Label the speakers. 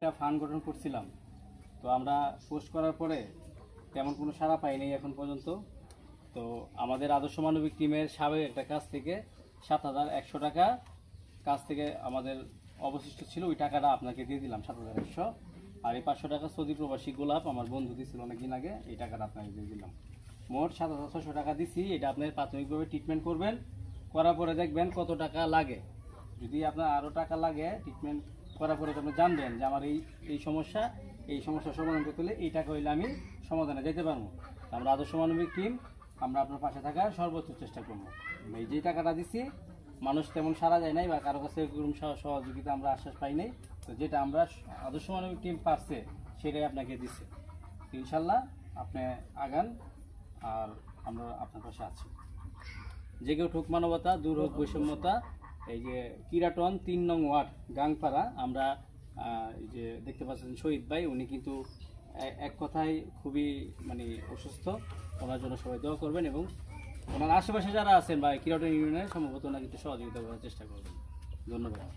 Speaker 1: একটা ফান্ড গঠন করছিলাম, তো আমরা পোস্ট করার পরে তেমন কোনো সাড়া পাইনি এখন পর্যন্ত। তো আমাদের আদর্শ মানবিক টিমের সাবেক একটা কাছ থেকে 7,100 টাকা কাছ থেকে আমাদের অবশিষ্ট ছিল, ওই টাকাটা আপনাকে দিয়ে দিলাম 7,100। আর এই 500 টাকা সৌদি প্রবাসী গোলাপ আমার বন্ধু দিয়েছিল অনেকদিন আগে, এই টাকাটা আপনাকে দিয়ে দিলাম। মোট 7,600 টাকা দিছি। এটা আপনি প্রাথমিকভাবে ট্রিটমেন্ট করবেন, করার পরে দেখবেন কত টাকা লাগে। যদি আপনার আরও টাকা লাগে, ট্রিটমেন্ট করার পরে আপনি জানবেন যে আমার এই সমস্যার সমাধান করতে হলে এই টাকা হইলে আমি সমাধানে যেতে পারবো। আমরা আদর্শ মানবিক টিম আমরা আপনার পাশে থাকার সর্বোচ্চ চেষ্টা করবো। এই যে টাকাটা দিছি, মানুষ তেমন সারা যায় নাই বা কারো কাছে এরকম সহযোগিতা আমরা আশ্বাস পাই নাই। তো যেটা আমরা আদর্শ মানবিক টিম পারছে সেটাই আপনাকে দিচ্ছে। ইনশাল্লাহ আপনি আগান, আর আমরা আপনার পাশে আছি। যে কেউ ঠোক মানবতা, দূর হোক বৈষম্যতা। এই যে কিরাটন 3 নং ওয়ার্ড গাংপাড়া, আমরা এই যে দেখতে পাচ্ছেন শহীদ ভাই, উনি কিন্তু এক কথায় খুবই মানে অসুস্থ। ওনার জন্য সবাই দোয়া করবেন এবং ওনার আশেপাশে যারা আছেন বা কিরাটন ইউনিয়নের সম্ভবত ওনাকে একটু সহযোগিতা করার চেষ্টা করবেন। ধন্যবাদ।